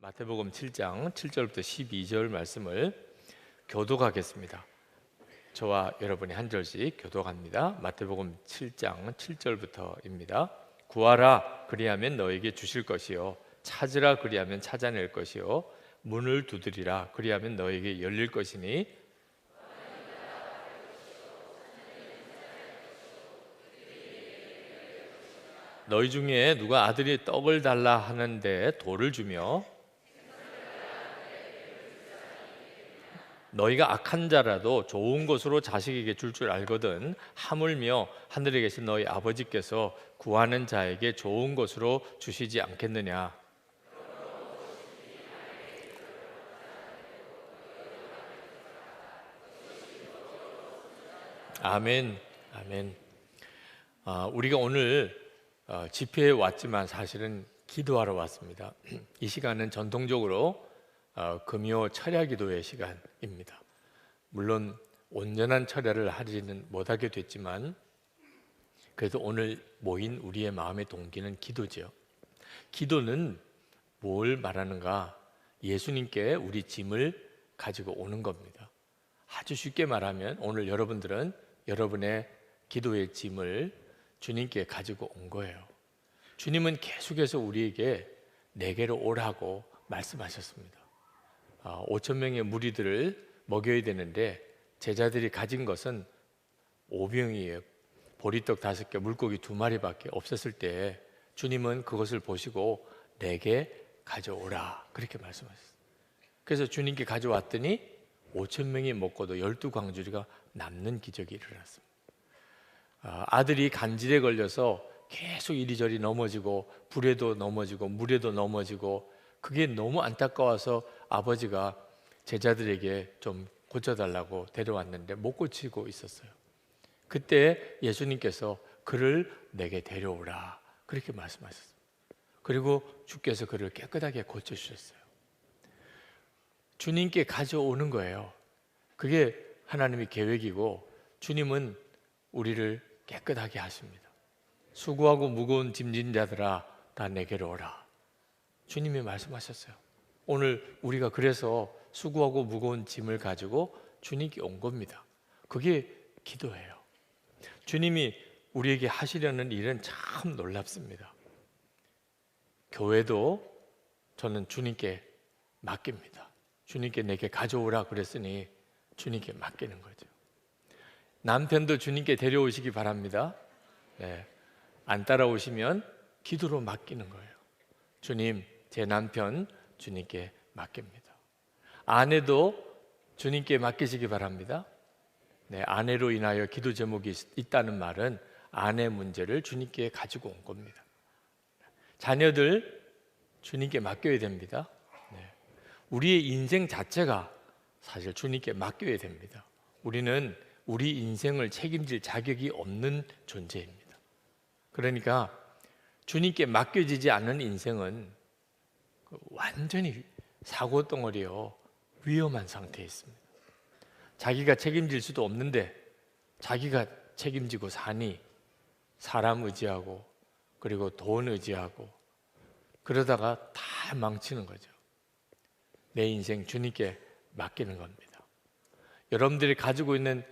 마태복음 7장 7절부터 12절 말씀을 교독하겠습니다. 저와 여러분이 한 절씩 교독합니다. 마태복음 7장 7절부터입니다. 구하라 그리하면 너에게 주실 것이요 찾으라 그리하면 찾아낼 것이요 문을 두드리라 그리하면 너에게 열릴 것이니 너희 중에 누가 아들이 떡을 달라 하는데 돌을 주며 너희가 악한 자라도 좋은 것으로 자식에게 줄 줄 알거든 하물며 하늘에 계신 너희 아버지께서 구하는 자에게 좋은 것으로 주시지 않겠느냐. 아멘. 아멘. 우리가 오늘 집회에 왔지만 사실은 기도하러 왔습니다. 이 시간은 전통적으로 금요 철야 기도의 시간입니다. 물론 온전한 철야를 하지는 못하게 됐지만 그래도 오늘 모인 우리의 마음의 동기는 기도죠. 기도는 뭘 말하는가? 예수님께 우리 짐을 가지고 오는 겁니다. 아주 쉽게 말하면 오늘 여러분들은 여러분의 기도의 짐을 주님께 가지고 온 거예요. 주님은 계속해서 우리에게 내게로 오라고 말씀하셨습니다. 5천 명의 무리들을 먹여야 되는데 제자들이 가진 것은 5병이에요. 보리떡 5개, 물고기 2마리밖에 없었을 때 주님은 그것을 보시고 내게 가져오라 그렇게 말씀하셨어요. 그래서 주님께 가져왔더니 5천 명이 먹고도 12광주리가 남는 기적이 일어났습니다. 아들이 간질에 걸려서 계속 이리저리 넘어지고 불에도 넘어지고 물에도 넘어지고 그게 너무 안타까워서 아버지가 제자들에게 좀 고쳐달라고 데려왔는데 못 고치고 있었어요. 그때 예수님께서 그를 내게 데려오라 그렇게 말씀하셨어요. 그리고 주께서 그를 깨끗하게 고쳐주셨어요. 주님께 가져오는 거예요. 그게 하나님의 계획이고 주님은 우리를 깨끗하게 하십니다. 수고하고 무거운 짐진 자들아 다 내게로 오라. 주님이 말씀하셨어요. 오늘 우리가 그래서 수고하고 무거운 짐을 가지고 주님께 온 겁니다. 그게 기도예요. 주님이 우리에게 하시려는 일은 참 놀랍습니다. 교회도 저는 주님께 맡깁니다. 주님께 내게 가져오라 그랬으니 주님께 맡기는 거죠. 남편도 주님께 데려오시기 바랍니다. 네. 안 따라오시면 기도로 맡기는 거예요. 주님, 제 남편 주님께 맡깁니다. 아내도 주님께 맡기시기 바랍니다. 네, 아내로 인하여 기도 제목이 있다는 말은 아내 문제를 주님께 가지고 온 겁니다. 자녀들 주님께 맡겨야 됩니다. 네. 우리의 인생 자체가 사실 주님께 맡겨야 됩니다. 우리는 우리 인생을 책임질 자격이 없는 존재입니다. 그러니까 주님께 맡겨지지 않는 인생은 완전히 사고덩어리요 위험한 상태에 있습니다. 자기가 책임질 수도 없는데 자기가 책임지고 사니 사람 의지하고 그리고 돈 의지하고 그러다가 다 망치는 거죠. 내 인생 주님께 맡기는 겁니다. 여러분들이 가지고 있는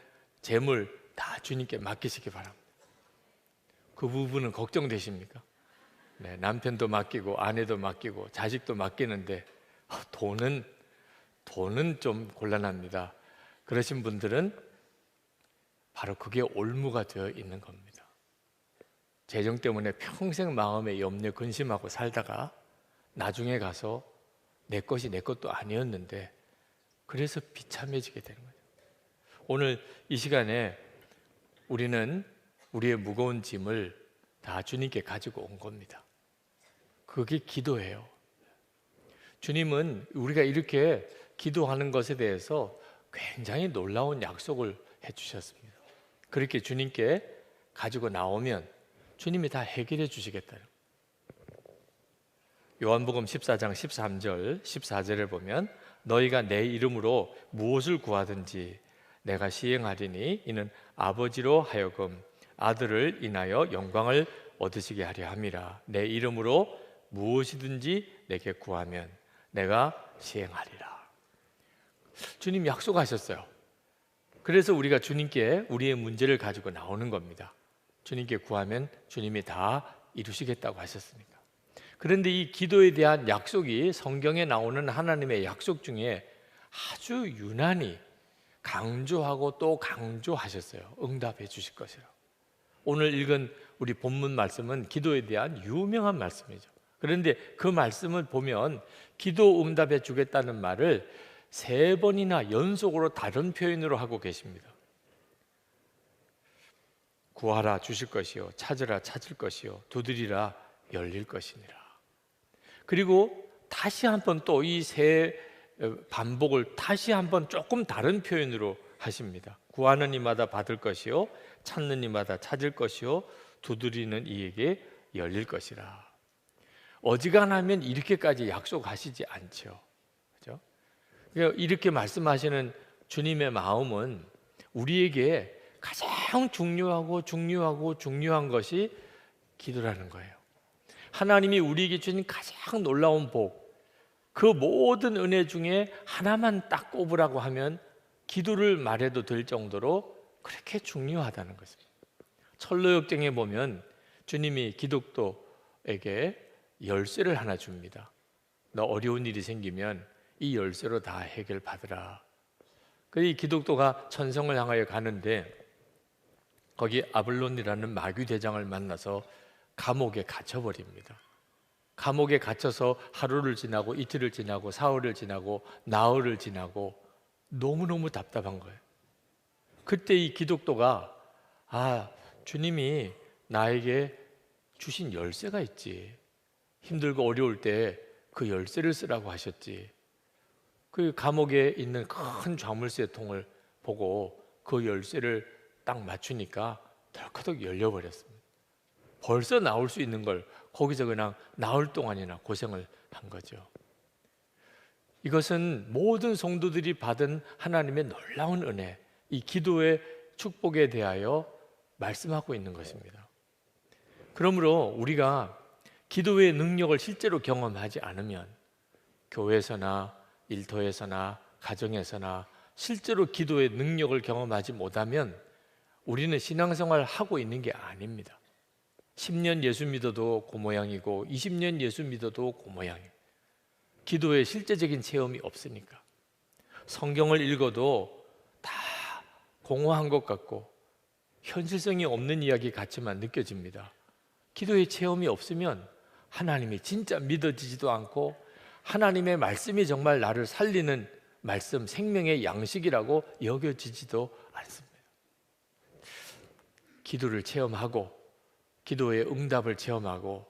재물 다 주님께 맡기시기 바랍니다. 그 부분은 걱정되십니까? 네, 남편도 맡기고 아내도 맡기고 자식도 맡기는데 돈은 좀 곤란합니다. 그러신 분들은 바로 그게 올무가 되어 있는 겁니다. 재정 때문에 평생 마음에 염려 근심하고 살다가 나중에 가서 내 것이 내 것도 아니었는데 그래서 비참해지게 되는 거죠. 오늘 이 시간에 우리는 우리의 무거운 짐을 다 주님께 가지고 온 겁니다. 그게 기도예요. 주님은 우리가 이렇게 기도하는 것에 대해서 굉장히 놀라운 약속을 해주셨습니다. 그렇게 주님께 가지고 나오면 주님이 다 해결해 주시겠다. 요한복음 14장 13절 14절에 보면 너희가 내 이름으로 무엇을 구하든지 내가 시행하리니 이는 아버지로 하여금 아들을 인하여 영광을 얻으시게 하려 함이라. 내 이름으로 무엇이든지 내게 구하면 내가 시행하리라. 주님 약속하셨어요. 그래서 우리가 주님께 우리의 문제를 가지고 나오는 겁니다. 주님께 구하면 주님이 다 이루시겠다고 하셨으니까. 그런데 이 기도에 대한 약속이 성경에 나오는 하나님의 약속 중에 아주 유난히 강조하고 또 강조하셨어요. 응답해 주실 것이라고. 오늘 읽은 우리 본문 말씀은 기도에 대한 유명한 말씀이죠. 그런데 그 말씀을 보면 기도 응답해 주겠다는 말을 3번이나 연속으로 다른 표현으로 하고 계십니다. 구하라 주실 것이요, 찾으라 찾을 것이요, 두드리라 열릴 것이니라. 그리고 다시 한번 또 이 세 반복을 다시 한번 조금 다른 표현으로 하십니다. 구하는 이마다 받을 것이요, 찾는 이마다 찾을 것이요, 두드리는 이에게 열릴 것이라. 어지간하면 이렇게까지 약속하시지 않죠. 그렇죠? 이렇게 말씀하시는 주님의 마음은 우리에게 가장 중요한 것이 기도라는 거예요. 하나님이 우리에게 주신 가장 놀라운 복, 그 모든 은혜 중에 하나만 딱 꼽으라고 하면 기도를 말해도 될 정도로 그렇게 중요하다는 것입니다. 철로역정에 보면 주님이 기독도에게 열쇠를 하나 줍니다. 너 어려운 일이 생기면 이 열쇠로 다 해결받으라. 이 기독도가 천성을 향하여 가는데 거기 아블론이라는 마귀 대장을 만나서 감옥에 갇혀버립니다. 감옥에 갇혀서 하루를 지나고 이틀을 지나고 사흘을 지나고 나흘을 지나고 너무너무 답답한 거예요. 그때 이 기독도가 주님이 나에게 주신 열쇠가 있지. 힘들고 어려울 때 그 열쇠를 쓰라고 하셨지. 그 감옥에 있는 큰 자물쇠 통을 보고 그 열쇠를 딱 맞추니까 덜커덕 열려버렸습니다. 벌써 나올 수 있는 걸 거기서 그냥 나올 동안이나 고생을 한 거죠. 이것은 모든 성도들이 받은 하나님의 놀라운 은혜, 이 기도의 축복에 대하여 말씀하고 있는 것입니다. 그러므로 우리가 기도의 능력을 실제로 경험하지 않으면 교회에서나 일터에서나 가정에서나 실제로 기도의 능력을 경험하지 못하면 우리는 신앙생활을 하고 있는 게 아닙니다. 10년 예수 믿어도 그 모양이고 20년 예수 믿어도 그 모양이에요. 기도의 실제적인 체험이 없으니까. 성경을 읽어도 다 공허한 것 같고 현실성이 없는 이야기 같지만 느껴집니다. 기도의 체험이 없으면 하나님이 진짜 믿어지지도 않고 하나님의 말씀이 정말 나를 살리는 말씀, 생명의 양식이라고 여겨지지도 않습니다. 기도를 체험하고 기도의 응답을 체험하고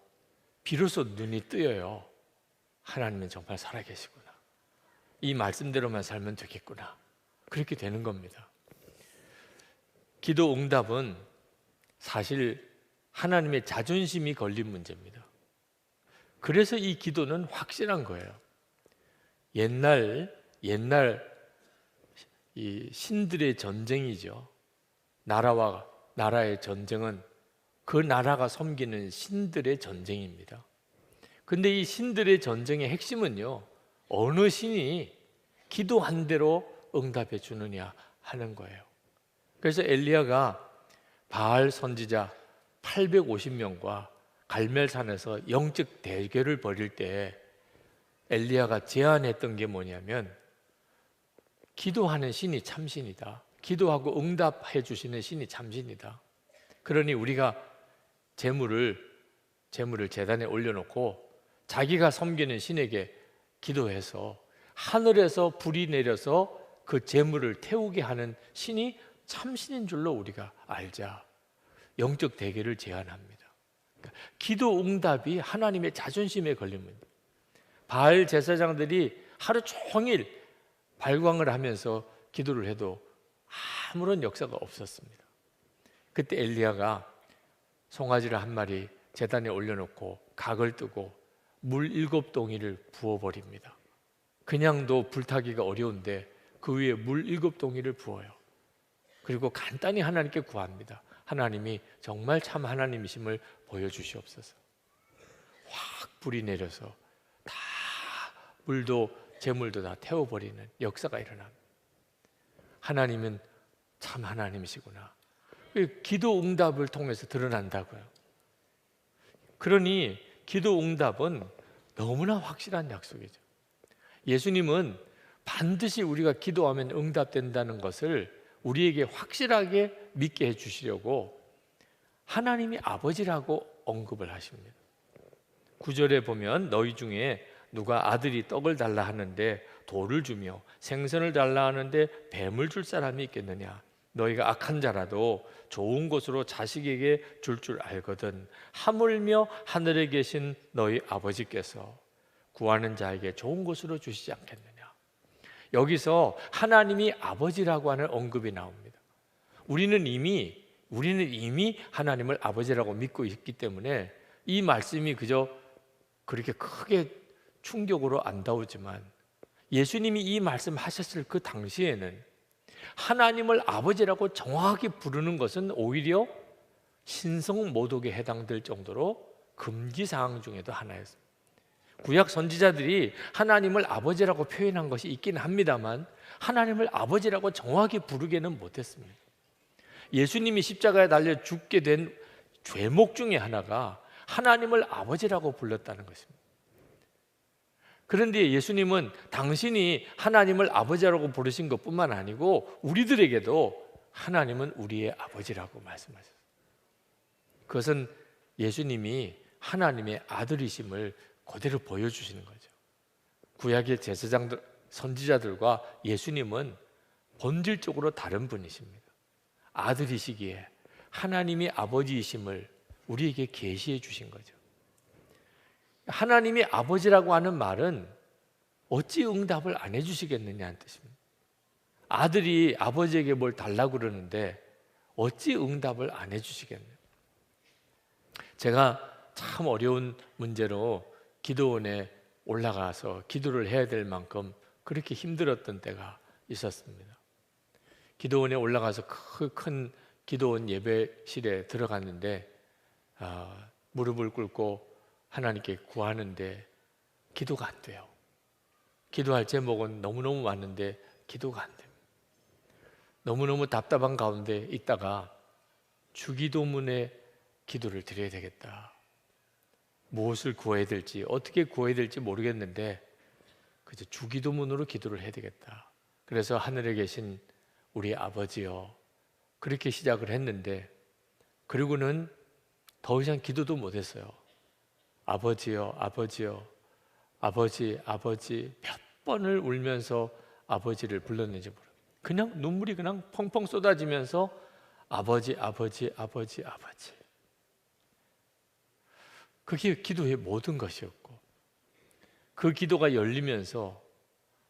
비로소 눈이 뜨여요. 하나님은 정말 살아계시구나. 이 말씀대로만 살면 되겠구나. 그렇게 되는 겁니다. 기도 응답은 사실 하나님의 자존심이 걸린 문제입니다. 그래서 이 기도는 확실한 거예요. 옛날 이 신들의 전쟁이죠. 나라와 나라의 전쟁은 그 나라가 섬기는 신들의 전쟁입니다. 근데 이 신들의 전쟁의 핵심은요, 어느 신이 기도한 대로 응답해 주느냐 하는 거예요. 그래서 엘리야가 바알 선지자 850명과 갈멜산에서 영적 대결을 벌일 때 엘리야가 제안했던 게 뭐냐면, 기도하는 신이 참신이다. 기도하고 응답해 주시는 신이 참신이다. 그러니 우리가 제물을 제단에 올려놓고 자기가 섬기는 신에게 기도해서 하늘에서 불이 내려서 그 제물을 태우게 하는 신이 참신인 줄로 우리가 알자. 영적 대결을 제안합니다. 그러니까 기도 응답이 하나님의 자존심에 걸린 문제입니다. 바알 제사장들이 하루 종일 발광을 하면서 기도를 해도 아무런 역사가 없었습니다. 그때 엘리야가 송아지를 한 마리 제단에 올려놓고 각을 뜨고 물 7동이를 부어버립니다. 그냥도 불타기가 어려운데 그 위에 물 7동이를 부어요. 그리고 간단히 하나님께 구합니다. 하나님이 정말 참 하나님이심을 보여주시옵소서. 확 불이 내려서 다 물도 재물도 다 태워버리는 역사가 일어납니다. 하나님은 참 하나님이시구나. 기도 응답을 통해서 드러난다고요. 그러니 기도 응답은 너무나 확실한 약속이죠. 예수님은 반드시 우리가 기도하면 응답된다는 것을 우리에게 확실하게 믿게 해주시려고 하나님이 아버지라고 언급을 하십니다. 9절에 보면 너희 중에 누가 아들이 떡을 달라 하는데 돌을 주며 생선을 달라 하는데 뱀을 줄 사람이 있겠느냐? 너희가 악한 자라도 좋은 것으로 자식에게 줄 알거든 하물며 하늘에 계신 너희 아버지께서 구하는 자에게 좋은 것으로 주시지 않겠느냐? 여기서 하나님이 아버지라고 하는 언급이 나옵니다. 우리는 이미 하나님을 아버지라고 믿고 있기 때문에 이 말씀이 그저 그렇게 크게 충격으로 안 다오지만 예수님이 이 말씀하셨을 그 당시에는 하나님을 아버지라고 정확하게 부르는 것은 오히려 신성 모독에 해당될 정도로 금기 사항 중에도 하나였습니다. 구약 선지자들이 하나님을 아버지라고 표현한 것이 있긴 합니다만 하나님을 아버지라고 정확히 부르기는 못했습니다. 예수님이 십자가에 달려 죽게 된 죄목 중에 하나가 하나님을 아버지라고 불렀다는 것입니다. 그런데 예수님은 당신이 하나님을 아버지라고 부르신 것뿐만 아니고 우리들에게도 하나님은 우리의 아버지라고 말씀하셨어요. 그것은 예수님이 하나님의 아들이심을 그대로 보여주시는 거죠. 구약의 제사장들, 선지자들과 예수님은 본질적으로 다른 분이십니다. 아들이시기에 하나님이 아버지이심을 우리에게 계시해 주신 거죠. 하나님이 아버지라고 하는 말은 어찌 응답을 안 해주시겠느냐는 뜻입니다. 아들이 아버지에게 뭘 달라고 그러는데 어찌 응답을 안 해주시겠느냐. 제가 참 어려운 문제로 기도원에 올라가서 기도를 해야 될 만큼 그렇게 힘들었던 때가 있었습니다. 기도원에 올라가서 큰 기도원 예배실에 들어갔는데 무릎을 꿇고 하나님께 구하는데 기도가 안 돼요. 기도할 제목은 너무너무 많은데 기도가 안 됩니다. 너무너무 답답한 가운데 있다가 주기도문에 기도를 드려야 되겠다. 무엇을 구해야 될지 어떻게 구해야 될지 모르겠는데 그저 주기도문으로 기도를 해야 되겠다. 그래서 하늘에 계신 우리 아버지요, 그렇게 시작을 했는데 그리고는 더 이상 기도도 못했어요. 아버지요, 아버지요, 아버지, 아버지 몇 번을 울면서 아버지를 불렀는지 모르겠어요. 그냥 눈물이 그냥 펑펑 쏟아지면서 아버지, 아버지, 아버지, 아버지. 그게 기도의 모든 것이었고 그 기도가 열리면서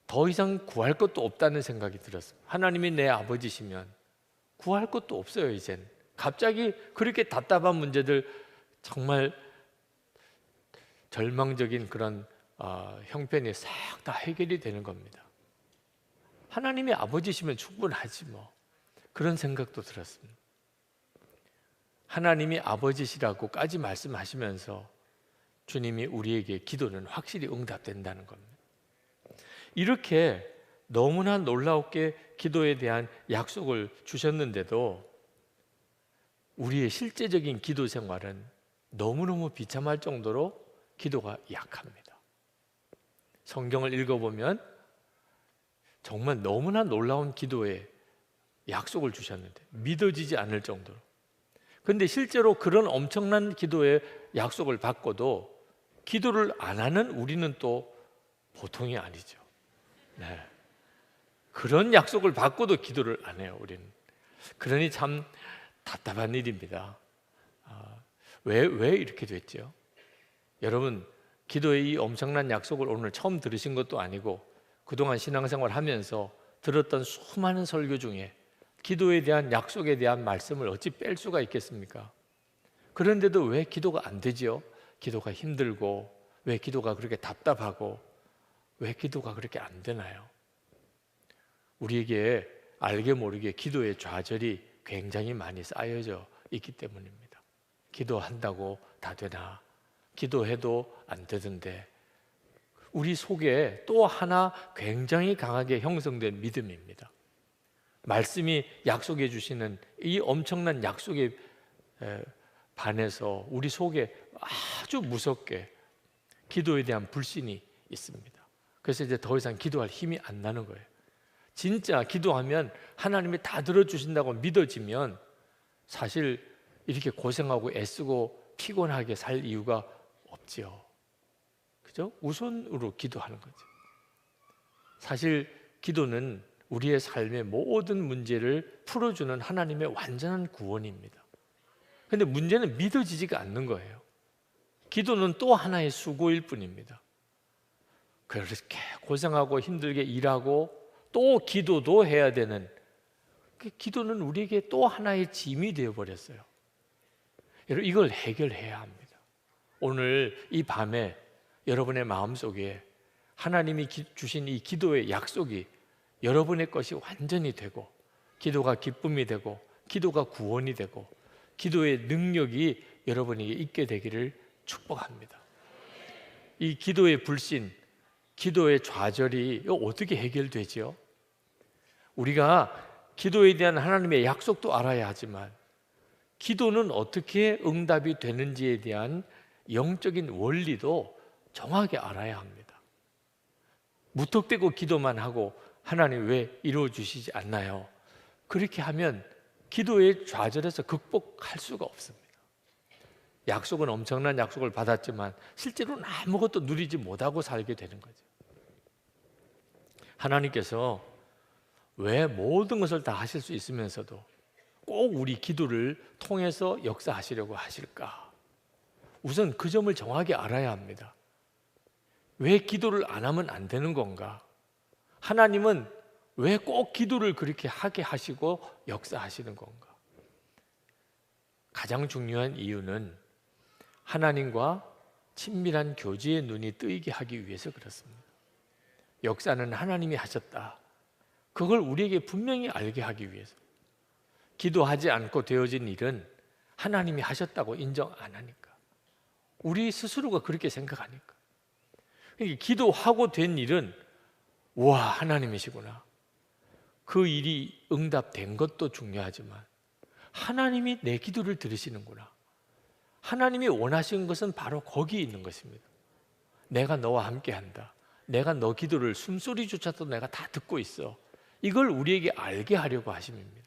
더 이상 구할 것도 없다는 생각이 들었어요. 하나님이 내 아버지시면 구할 것도 없어요. 이젠 갑자기 그렇게 답답한 문제들, 정말 절망적인 그런 형편이 싹 다 해결이 되는 겁니다. 하나님이 아버지시면 충분하지 뭐, 그런 생각도 들었습니다. 하나님이 아버지시라고까지 말씀하시면서 주님이 우리에게 기도는 확실히 응답된다는 겁니다. 이렇게 너무나 놀랍게 기도에 대한 약속을 주셨는데도 우리의 실제적인 기도 생활은 너무너무 비참할 정도로 기도가 약합니다. 성경을 읽어보면 정말 너무나 놀라운 기도에 약속을 주셨는데 믿어지지 않을 정도로. 그런데 실제로 그런 엄청난 기도의 약속을 받고도 기도를 안 하는 우리는 또 보통이 아니죠. 네. 그런 약속을 받고도 기도를 안 해요, 우리는. 그러니 참 답답한 일입니다. 왜 이렇게 됐죠? 여러분, 기도의 이 엄청난 약속을 오늘 처음 들으신 것도 아니고 그동안 신앙생활 하면서 들었던 수많은 설교 중에 기도에 대한 약속에 대한 말씀을 어찌 뺄 수가 있겠습니까? 그런데도 왜 기도가 안 되지요? 기도가 힘들고 왜 기도가 그렇게 답답하고 왜 기도가 그렇게 안 되나요? 우리에게 알게 모르게 기도의 좌절이 굉장히 많이 쌓여져 있기 때문입니다. 기도한다고 다 되나? 기도해도 안 되던데 우리 속에 또 하나 굉장히 강하게 형성된 믿음입니다. 말씀이 약속해 주시는 이 엄청난 약속에 반해서 우리 속에 아주 무섭게 기도에 대한 불신이 있습니다. 그래서 이제 더 이상 기도할 힘이 안 나는 거예요. 진짜 기도하면 하나님이 다 들어주신다고 믿어지면 사실 이렇게 고생하고 애쓰고 피곤하게 살 이유가 없지요. 그죠? 우선으로 기도하는 거죠. 사실 기도는 우리의 삶의 모든 문제를 풀어주는 하나님의 완전한 구원입니다. 근데 문제는 믿어지지가 않는 거예요. 기도는 또 하나의 수고일 뿐입니다. 그렇게 고생하고 힘들게 일하고 또 기도도 해야 되는, 기도는 우리에게 또 하나의 짐이 되어버렸어요. 여러분, 이걸 해결해야 합니다. 오늘 이 밤에 여러분의 마음속에 하나님이 주신 이 기도의 약속이 여러분의 것이 완전히 되고, 기도가 기쁨이 되고, 기도가 구원이 되고, 기도의 능력이 여러분에게 있게 되기를 축복합니다. 이 기도의 불신, 기도의 좌절이 어떻게 해결되지요? 우리가 기도에 대한 하나님의 약속도 알아야 하지만 기도는 어떻게 응답이 되는지에 대한 영적인 원리도 정확히 알아야 합니다. 무턱대고 기도만 하고 하나님 왜 이루어 주시지 않나요? 그렇게 하면 기도의 좌절에서 극복할 수가 없습니다. 약속은 엄청난 약속을 받았지만 실제로는 아무것도 누리지 못하고 살게 되는 거죠. 하나님께서 왜 모든 것을 다 하실 수 있으면서도 꼭 우리 기도를 통해서 역사하시려고 하실까? 우선 그 점을 정확히 알아야 합니다. 왜 기도를 안 하면 안 되는 건가? 하나님은 왜 꼭 기도를 그렇게 하게 하시고 역사하시는 건가? 가장 중요한 이유는 하나님과 친밀한 교제의 눈이 뜨이게 하기 위해서 그렇습니다. 역사는 하나님이 하셨다. 그걸 우리에게 분명히 알게 하기 위해서. 기도하지 않고 되어진 일은 하나님이 하셨다고 인정 안 하니까. 우리 스스로가 그렇게 생각하니까. 그러니까 기도하고 된 일은 와, 하나님이시구나. 그 일이 응답된 것도 중요하지만 하나님이 내 기도를 들으시는구나. 하나님이 원하시는 것은 바로 거기 있는 것입니다. 내가 너와 함께 한다. 내가 너 기도를 숨소리조차도 내가 다 듣고 있어. 이걸 우리에게 알게 하려고 하심입니다.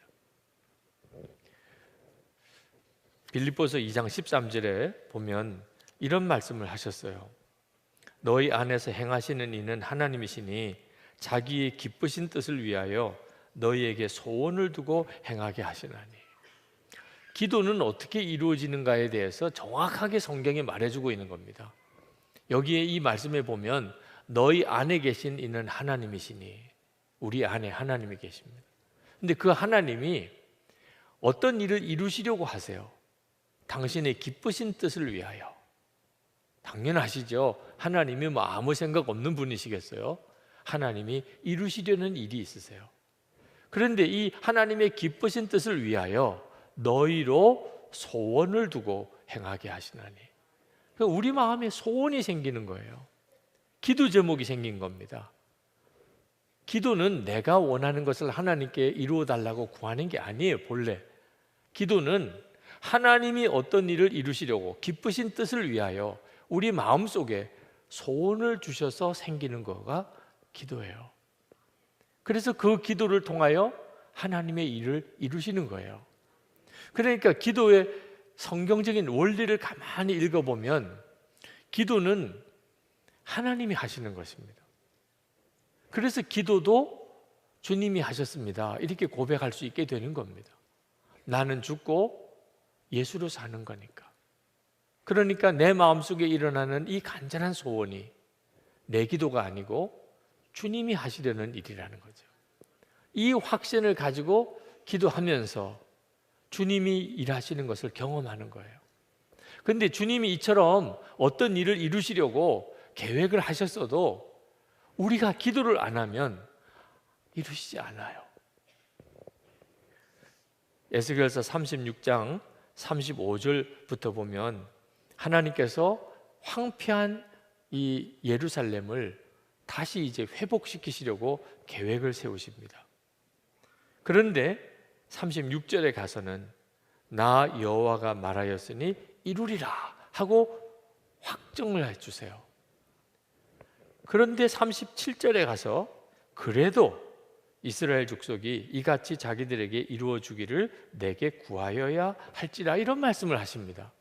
빌립보서 2장 13절에 보면 이런 말씀을 하셨어요. 너희 안에서 행하시는 이는 하나님이시니 자기의 기쁘신 뜻을 위하여 너희에게 소원을 두고 행하게 하시나니. 기도는 어떻게 이루어지는가에 대해서 정확하게 성경이 말해주고 있는 겁니다. 여기에 이 말씀에 보면 너희 안에 계신 이는 하나님이시니, 우리 안에 하나님이 계십니다. 근데 그 하나님이 어떤 일을 이루시려고 하세요? 당신의 기쁘신 뜻을 위하여. 당연하시죠. 하나님이 뭐 아무 생각 없는 분이시겠어요? 하나님이 이루시려는 일이 있으세요. 그런데 이 하나님의 기쁘신 뜻을 위하여 너희로 소원을 두고 행하게 하시나니. 우리 마음에 소원이 생기는 거예요. 기도 제목이 생긴 겁니다. 기도는 내가 원하는 것을 하나님께 이루어 달라고 구하는 게 아니에요. 본래 기도는 하나님이 어떤 일을 이루시려고 기쁘신 뜻을 위하여 우리 마음속에 소원을 주셔서 생기는 거가 기도예요. 그래서 그 기도를 통하여 하나님의 일을 이루시는 거예요. 그러니까 기도의 성경적인 원리를 가만히 읽어보면 기도는 하나님이 하시는 것입니다. 그래서 기도도 주님이 하셨습니다. 이렇게 고백할 수 있게 되는 겁니다. 나는 죽고 예수로 사는 거니까. 그러니까 내 마음속에 일어나는 이 간절한 소원이 내 기도가 아니고 주님이 하시려는 일이라는 거죠. 이 확신을 가지고 기도하면서 주님이 일하시는 것을 경험하는 거예요. 그런데 주님이 이처럼 어떤 일을 이루시려고 계획을 하셨어도 우리가 기도를 안 하면 이루시지 않아요. 에스겔서 36장 35절부터 보면 하나님께서 황폐한 이 예루살렘을 다시 이제 회복시키시려고 계획을 세우십니다. 그런데 36절에 가서는 나 여호와가 말하였으니 이루리라 하고 확정을 해주세요. 그런데 37절에 가서 그래도 이스라엘 족속이 이같이 자기들에게 이루어 주기를 내게 구하여야 할지라 이런 말씀을 하십니다.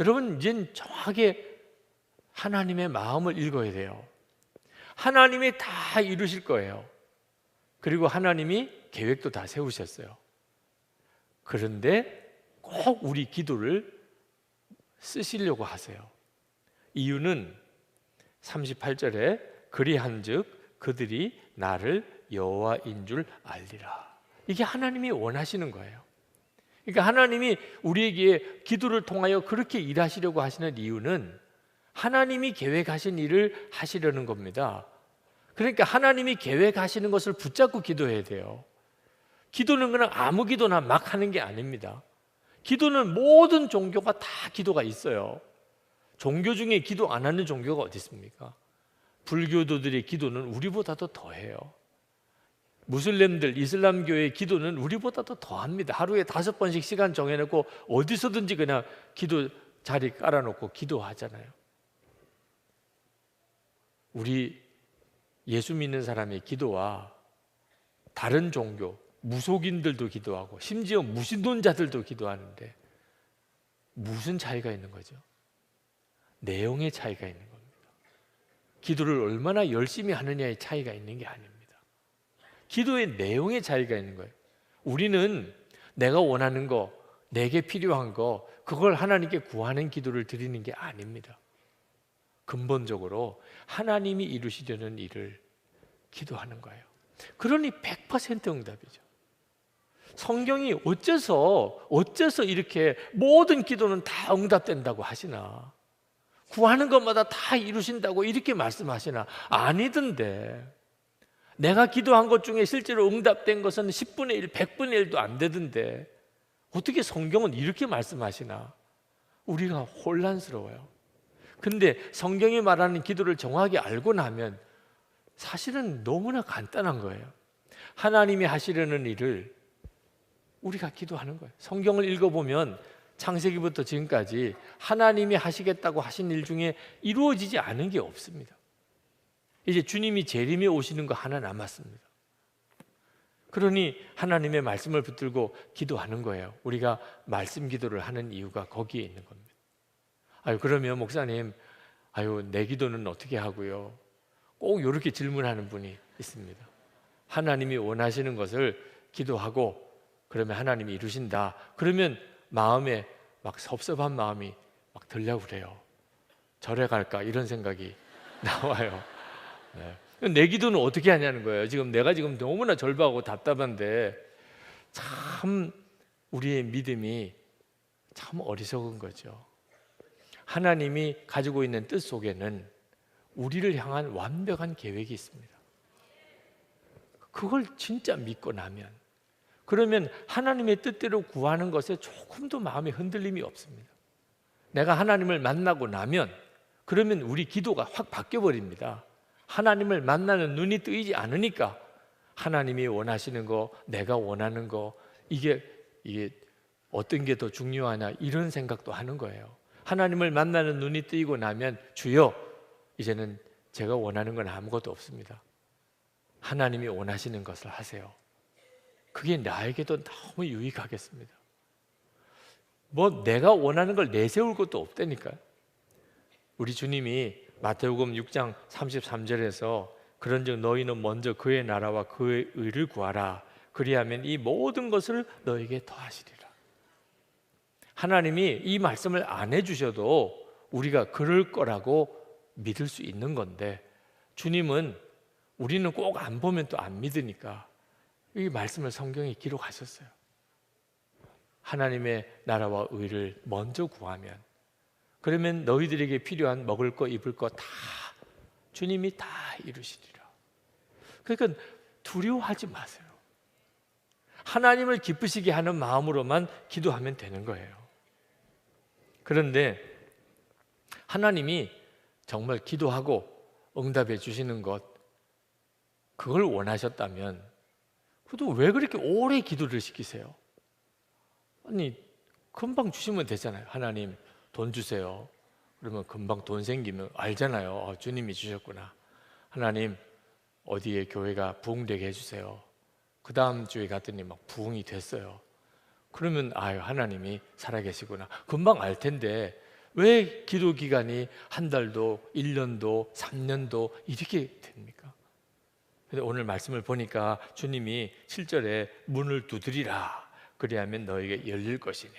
여러분, 이젠 정확하게 하나님의 마음을 읽어야 돼요. 하나님이 다 이루실 거예요. 그리고 하나님이 계획도 다 세우셨어요. 그런데 꼭 우리 기도를 쓰시려고 하세요. 이유는 38절에 그리한즉 그들이 나를 여호와인 줄 알리라. 이게 하나님이 원하시는 거예요. 그러니까 하나님이 우리에게 기도를 통하여 그렇게 일하시려고 하시는 이유는 하나님이 계획하신 일을 하시려는 겁니다. 그러니까 하나님이 계획하시는 것을 붙잡고 기도해야 돼요. 기도는 그냥 아무 기도나 막 하는 게 아닙니다. 기도는 모든 종교가 다 기도가 있어요. 종교 중에 기도 안 하는 종교가 어디 있습니까? 불교도들의 기도는 우리보다도 더해요. 무슬림들, 이슬람교의 기도는 우리보다도 더합니다. 하루에 5번씩 시간 정해놓고 어디서든지 그냥 기도 자리 깔아놓고 기도하잖아요. 우리 예수 믿는 사람의 기도와 다른 종교, 무속인들도 기도하고 심지어 무신론자들도 기도하는데 무슨 차이가 있는 거죠? 내용의 차이가 있는 겁니다. 기도를 얼마나 열심히 하느냐의 차이가 있는 게 아닙니다. 기도의 내용의 차이가 있는 거예요. 우리는 내가 원하는 거, 내게 필요한 거, 그걸 하나님께 구하는 기도를 드리는 게 아닙니다. 근본적으로 하나님이 이루시려는 일을 기도하는 거예요. 그러니 100% 응답이죠. 성경이 어째서 이렇게 모든 기도는 다 응답된다고 하시나? 구하는 것마다 다 이루신다고 이렇게 말씀하시나? 아니던데. 내가 기도한 것 중에 실제로 응답된 것은 10분의 1, 100분의 1도 안 되던데 어떻게 성경은 이렇게 말씀하시나? 우리가 혼란스러워요. 근데 성경이 말하는 기도를 정확히 알고 나면 사실은 너무나 간단한 거예요. 하나님이 하시려는 일을 우리가 기도하는 거예요. 성경을 읽어보면 창세기부터 지금까지 하나님이 하시겠다고 하신 일 중에 이루어지지 않은 게 없습니다. 이제 주님이 재림에 오시는 거 하나 남았습니다. 그러니 하나님의 말씀을 붙들고 기도하는 거예요. 우리가 말씀 기도를 하는 이유가 거기에 있는 겁니다. 그러면 목사님, 내 기도는 어떻게 하고요? 꼭 이렇게 질문하는 분이 있습니다. 하나님이 원하시는 것을 기도하고 그러면 하나님이 이루신다. 그러면 마음에 막 섭섭한 마음이 막 들려고 그래요. 절에 갈까 이런 생각이 나와요. 네. 내 기도는 어떻게 하냐는 거예요. 내가 너무나 절박하고 답답한데 참 우리의 믿음이 참 어리석은 거죠. 하나님이 가지고 있는 뜻 속에는 우리를 향한 완벽한 계획이 있습니다. 그걸 진짜 믿고 나면 그러면 하나님의 뜻대로 구하는 것에 조금도 마음의 흔들림이 없습니다. 내가 하나님을 만나고 나면 그러면 우리 기도가 확 바뀌어버립니다. 하나님을 만나는 눈이 뜨이지 않으니까 하나님이 원하시는 거, 내가 원하는 거 이게 어떤 게 더 중요하냐 이런 생각도 하는 거예요. 하나님을 만나는 눈이 뜨이고 나면 주여 이제는 제가 원하는 건 아무것도 없습니다. 하나님이 원하시는 것을 하세요. 그게 나에게도 너무 유익하겠습니다. 내가 원하는 걸 내세울 것도 없다니까요. 우리 주님이 마태복음 6장 33절에서 그런즉 너희는 먼저 그의 나라와 그의 의를 구하라. 그리하면 이 모든 것을 너에게 더하시리라. 하나님이 이 말씀을 안 해주셔도 우리가 그럴 거라고 믿을 수 있는 건데 주님은 우리는 꼭 안 보면 또 안 믿으니까 이 말씀을 성경에 기록하셨어요. 하나님의 나라와 의를 먼저 구하면 그러면 너희들에게 필요한 먹을 거 입을 거 다 주님이 다 이루시리라. 그러니까 두려워하지 마세요. 하나님을 기쁘시게 하는 마음으로만 기도하면 되는 거예요. 그런데 하나님이 정말 기도하고 응답해 주시는 것, 그걸 원하셨다면 그래도 왜 그렇게 오래 기도를 시키세요? 아니, 금방 주시면 되잖아요. 하나님 돈 주세요. 그러면 금방 돈 생기면 알잖아요. 주님이 주셨구나. 하나님 어디에 교회가 부흥되게 해주세요. 그 다음 주에 갔더니 막 부흥이 됐어요. 그러면 아유, 하나님이 살아계시구나. 금방 알 텐데 왜 기도 기간이 한 달도 1년도 3년도 이렇게 됩니까? 근데 오늘 말씀을 보니까 주님이 7절에 문을 두드리라. 그리하면 너에게 열릴 것이니.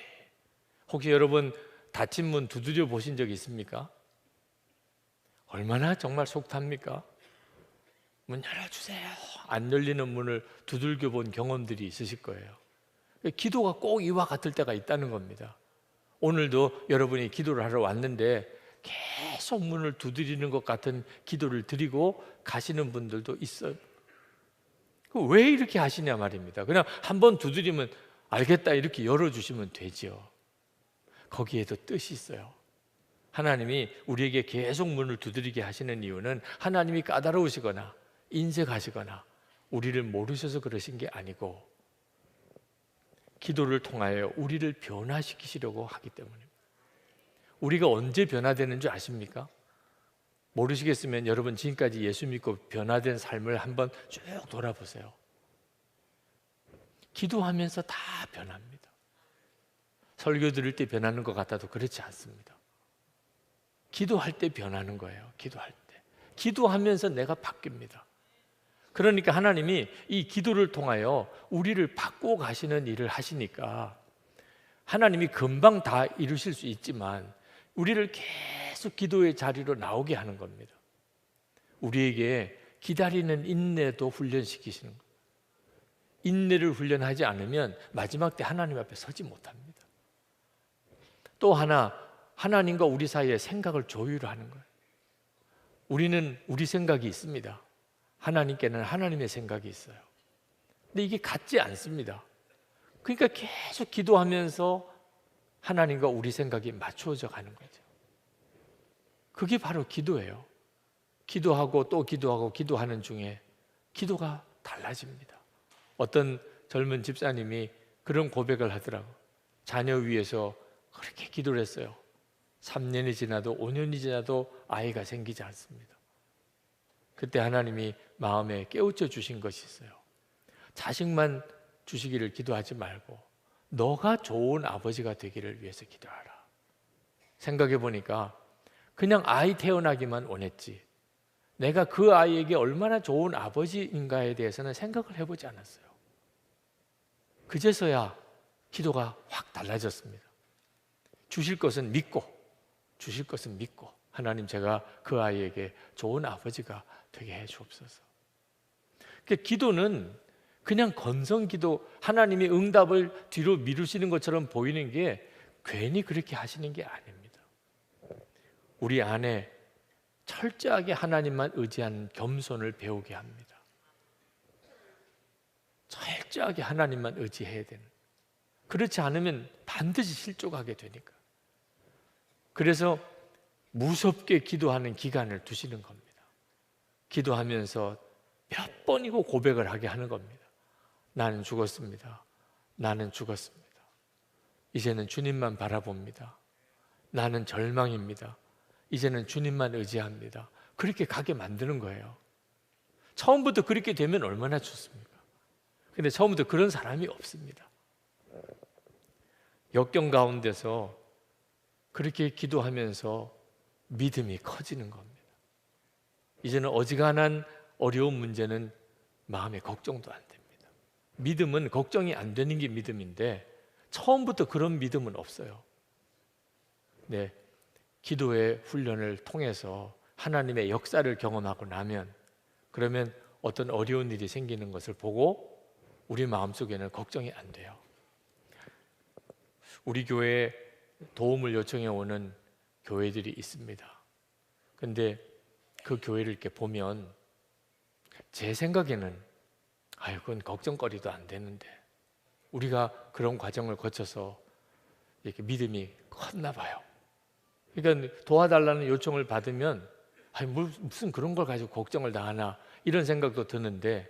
혹시 여러분 닫힌 문 두드려 보신 적 있습니까? 얼마나 정말 속탑니까? 문 열어주세요. 안 열리는 문을 두들겨 본 경험들이 있으실 거예요. 기도가 꼭 이와 같을 때가 있다는 겁니다. 오늘도 여러분이 기도를 하러 왔는데 계속 문을 두드리는 것 같은 기도를 드리고 가시는 분들도 있어요. 왜 이렇게 하시냐 말입니다. 그냥 한번 두드리면 알겠다 이렇게 열어주시면 되죠. 거기에도 뜻이 있어요. 하나님이 우리에게 계속 문을 두드리게 하시는 이유는 하나님이 까다로우시거나 인색하시거나 우리를 모르셔서 그러신 게 아니고 기도를 통하여 우리를 변화시키시려고 하기 때문입니다. 우리가 언제 변화되는 줄 아십니까? 모르시겠으면 여러분 지금까지 예수 믿고 변화된 삶을 한번 쭉 돌아보세요. 기도하면서 다 변합니다. 설교 들을 때 변하는 것 같아도 그렇지 않습니다. 기도할 때 변하는 거예요. 기도할 때. 기도하면서 내가 바뀝니다. 그러니까 하나님이 이 기도를 통하여 우리를 바꾸어 가시는 일을 하시니까 하나님이 금방 다 이루실 수 있지만 우리를 계속 기도의 자리로 나오게 하는 겁니다. 우리에게 기다리는 인내도 훈련시키시는 거예요. 인내를 훈련하지 않으면 마지막 때 하나님 앞에 서지 못합니다. 또 하나, 하나님과 우리 사이에 생각을 조율하는 거예요. 우리는 우리 생각이 있습니다. 하나님께는 하나님의 생각이 있어요. 근데 이게 같지 않습니다. 그러니까 계속 기도하면서 하나님과 우리 생각이 맞추어져 가는 거죠. 그게 바로 기도예요. 기도하고 또 기도하고 기도하는 중에 기도가 달라집니다. 어떤 젊은 집사님이 그런 고백을 하더라고요. 자녀 위해서 그렇게 기도를 했어요. 3년이 지나도 5년이 지나도 아이가 생기지 않습니다. 그때 하나님이 마음에 깨우쳐 주신 것이 있어요. 자식만 주시기를 기도하지 말고 너가 좋은 아버지가 되기를 위해서 기도하라. 생각해 보니까 그냥 아이 태어나기만 원했지 내가 그 아이에게 얼마나 좋은 아버지인가에 대해서는 생각을 해보지 않았어요. 그제서야 기도가 확 달라졌습니다. 주실 것은 믿고 하나님 제가 그 아이에게 좋은 아버지가 되게 해 주옵소서. 그러니까 기도는 그냥 건성기도, 하나님이 응답을 뒤로 미루시는 것처럼 보이는 게 괜히 그렇게 하시는 게 아닙니다. 우리 안에 철저하게 하나님만 의지하는 겸손을 배우게 합니다. 철저하게 하나님만 의지해야 되는. 그렇지 않으면 반드시 실족하게 되니까. 그래서 무섭게 기도하는 기간을 두시는 겁니다. 기도하면서 몇 번이고 고백을 하게 하는 겁니다. 나는 죽었습니다. 나는 죽었습니다. 이제는 주님만 바라봅니다. 나는 절망입니다. 이제는 주님만 의지합니다. 그렇게 가게 만드는 거예요. 처음부터 그렇게 되면 얼마나 좋습니까? 근데 처음부터 그런 사람이 없습니다. 역경 가운데서 그렇게 기도하면서 믿음이 커지는 겁니다. 이제는 어지간한 어려운 문제는 마음에 걱정도 안 됩니다. 믿음은 걱정이 안 되는 게 믿음인데 처음부터 그런 믿음은 없어요. 네, 기도의 훈련을 통해서 하나님의 역사를 경험하고 나면 그러면 어떤 어려운 일이 생기는 것을 보고 우리 마음속에는 걱정이 안 돼요. 우리 교회에 도움을 요청해 오는 교회들이 있습니다. 근데 그 교회를 이렇게 보면 제 생각에는 그건 걱정거리도 안 되는데 우리가 그런 과정을 거쳐서 이렇게 믿음이 컸나 봐요. 그러니까 도와달라는 요청을 받으면 아니 무슨 그런 걸 가지고 걱정을 다 하나 이런 생각도 드는데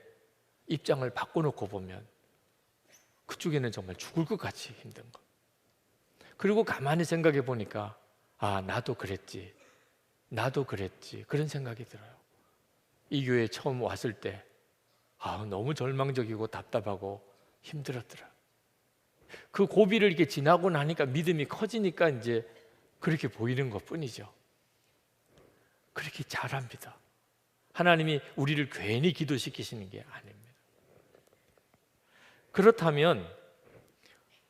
입장을 바꿔놓고 보면 그쪽에는 정말 죽을 것 같이 힘든 거. 그리고 가만히 생각해 보니까 아 나도 그랬지 그런 생각이 들어요. 이 교회에 처음 왔을 때 너무 절망적이고 답답하고 힘들었더라. 그 고비를 이렇게 지나고 나니까 믿음이 커지니까 이제 그렇게 보이는 것 뿐이죠. 그렇게 잘합니다. 하나님이 우리를 괜히 기도시키시는 게 아닙니다. 그렇다면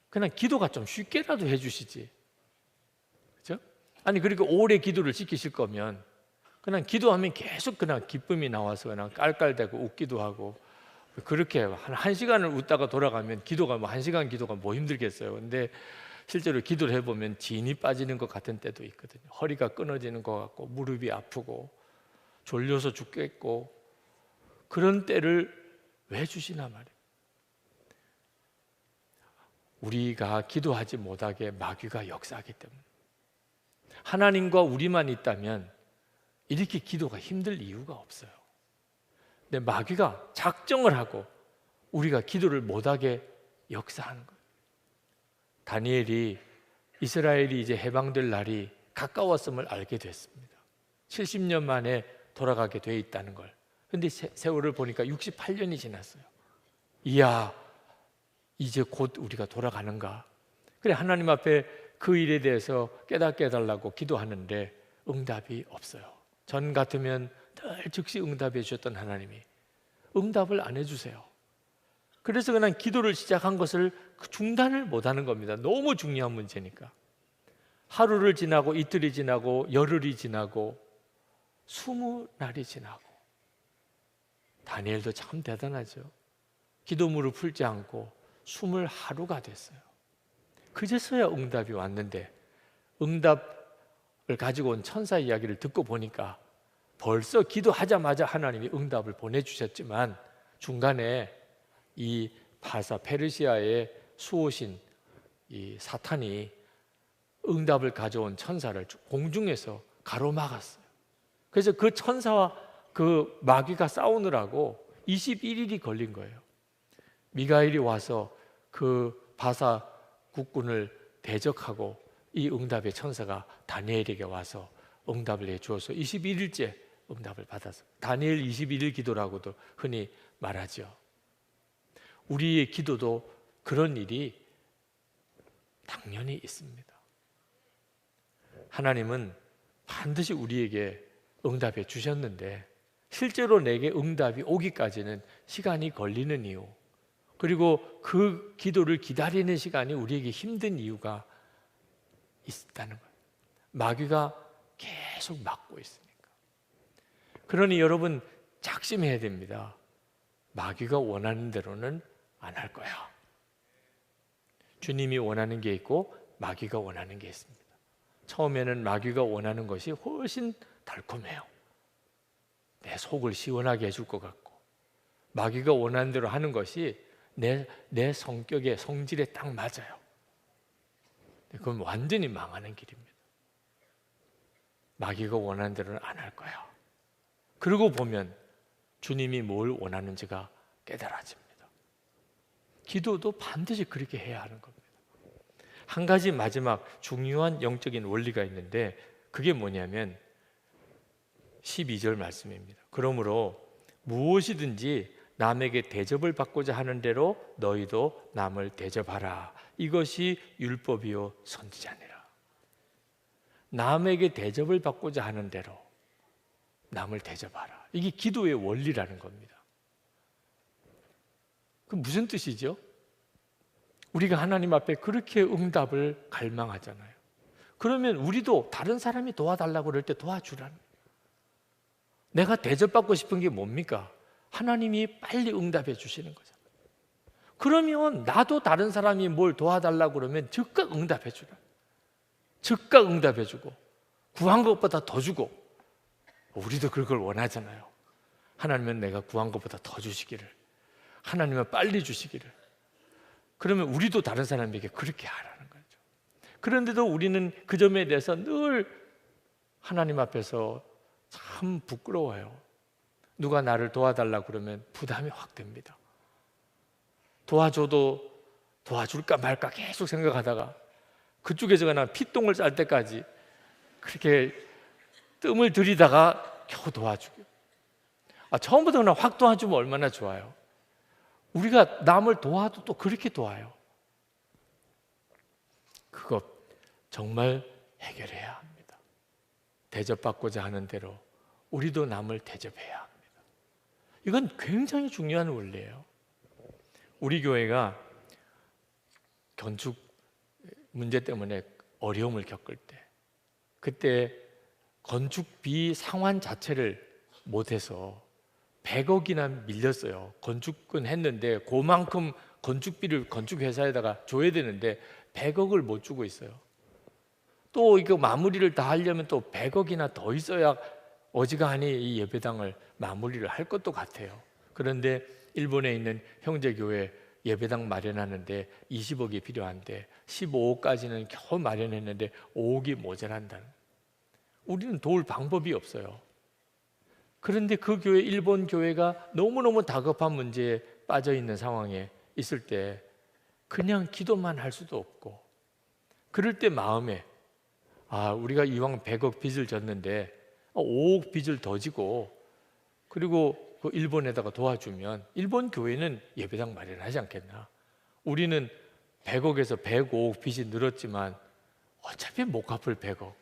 그냥 기도가 좀 쉽게라도 해주시지, 그렇죠? 아니 그렇게 오래 기도를 시키실 거면 그냥 기도하면 계속 그냥 기쁨이 나와서 그냥 깔깔대고 웃기도 하고 그렇게 한 시간을 웃다가 돌아가면 기도가 한 시간 기도가 힘들겠어요. 근데 실제로 기도를 해보면 진이 빠지는 것 같은 때도 있거든요. 허리가 끊어지는 것 같고 무릎이 아프고 졸려서 죽겠고 그런 때를 왜 주시나 말이에요. 우리가 기도하지 못하게 마귀가 역사하기 때문에. 하나님과 우리만 있다면 이렇게 기도가 힘들 이유가 없어요. 근데 마귀가 작정을 하고 우리가 기도를 못하게 역사하는 거예요. 다니엘이 이스라엘이 이제 해방될 날이 가까웠음을 알게 됐습니다. 70년 만에 돌아가게 돼 있다는 걸. 근데 세월을 보니까 68년이 지났어요. 이야, 이제 곧 우리가 돌아가는가? 그래 하나님 앞에 그 일에 대해서 깨닫게 해달라고 기도하는데 응답이 없어요. 전 같으면 늘 즉시 응답해 주셨던 하나님이 응답을 안 해주세요. 그래서 그냥 기도를 시작한 것을 중단을 못하는 겁니다. 너무 중요한 문제니까. 하루를 지나고 이틀이 지나고 열흘이 지나고 20날이 지나고 다니엘도 참 대단하죠. 기도문을 풀지 않고 20하루가 됐어요. 그제서야 응답이 왔는데 응답을 가지고 온 천사 이야기를 듣고 보니까 벌써 기도하자마자 하나님이 응답을 보내주셨지만 중간에 이 페르시아의 수호신 이 사탄이 응답을 가져온 천사를 공중에서 가로막았어요. 그래서 그 천사와 그 마귀가 싸우느라고 21일이 걸린 거예요. 미가엘이 와서 그 바사 국군을 대적하고 이 응답의 천사가 다니엘에게 와서 응답을 해주어서 21일째 응답을 받았어요. 다니엘 21일 기도라고도 흔히 말하죠. 우리의 기도도 그런 일이 당연히 있습니다. 하나님은 반드시 우리에게 응답해 주셨는데 실제로 내게 응답이 오기까지는 시간이 걸리는 이유, 그리고 그 기도를 기다리는 시간이 우리에게 힘든 이유가 있다는 거예요. 마귀가 계속 막고 있으니까. 그러니 여러분 작심해야 됩니다. 마귀가 원하는 대로는 안 할 거야. 주님이 원하는 게 있고 마귀가 원하는 게 있습니다. 처음에는 마귀가 원하는 것이 훨씬 달콤해요. 내 속을 시원하게 해줄 것 같고, 마귀가 원하는 대로 하는 것이 내 성격에 성질에 딱 맞아요. 그건 완전히 망하는 길입니다. 마귀가 원하는 대로는 안 할 거야. 그러고 보면 주님이 뭘 원하는지가 깨달아집니다. 기도도 반드시 그렇게 해야 하는 겁니다. 한 가지 마지막 중요한 영적인 원리가 있는데 그게 뭐냐면 12절 말씀입니다. 그러므로 무엇이든지 남에게 대접을 받고자 하는 대로 너희도 남을 대접하라. 이것이 율법이요 선지자니라. 남에게 대접을 받고자 하는 대로 남을 대접하라. 이게 기도의 원리라는 겁니다. 그 무슨 뜻이죠? 우리가 하나님 앞에 그렇게 응답을 갈망하잖아요. 그러면 우리도 다른 사람이 도와달라고 그럴 때 도와주라는 거예요. 내가 대접받고 싶은 게 뭡니까? 하나님이 빨리 응답해 주시는 거잖아요. 그러면 나도 다른 사람이 뭘 도와달라고 그러면 즉각 응답해 주라. 즉각 응답해 주고 구한 것보다 더 주고. 우리도 그걸 원하잖아요. 하나님은 내가 구한 것보다 더 주시기를, 하나님은 빨리 주시기를. 그러면 우리도 다른 사람에게 그렇게 하라는 거죠. 그런데도 우리는 그 점에 대해서 늘 하나님 앞에서 참 부끄러워요. 누가 나를 도와달라 그러면 부담이 확 됩니다. 도와줘도 도와줄까 말까 계속 생각하다가 그쪽에서 그냥 피똥을 쌀 때까지 그렇게 뜸을 들이다가 겨우 도와주고, 처음부터 그냥 확 도와주면 얼마나 좋아요. 우리가 남을 도와도 또 그렇게 도와요. 그것 정말 해결해야 합니다. 대접받고자 하는 대로 우리도 남을 대접해야 합니다. 이건 굉장히 중요한 원리예요. 우리 교회가 건축 문제 때문에 어려움을 겪을 때, 그때 건축비 상환 자체를 못해서 100억이나 밀렸어요. 건축은 했는데 그만큼 건축비를 건축회사에다가 줘야 되는데 100억을 못 주고 있어요. 또 이거 마무리를 다 하려면 또 100억이나 더 있어야 어지간히 이 예배당을 마무리를 할 것도 같아요. 그런데 일본에 있는 형제교회 예배당 마련하는데 20억이 필요한데 15억까지는 겨우 마련했는데 5억이 모자란다는. 우리는 도울 방법이 없어요. 그런데 그 교회, 일본 교회가 너무너무 다급한 문제에 빠져 있는 상황에 있을 때 그냥 기도만 할 수도 없고, 그럴 때 마음에 우리가 이왕 100억 빚을 졌는데 5억 빚을 더 지고 그리고 그 일본에다가 도와주면 일본 교회는 예배당 마련하지 않겠나. 우리는 100억에서 105억 빚이 늘었지만 어차피 못 갚을 100억,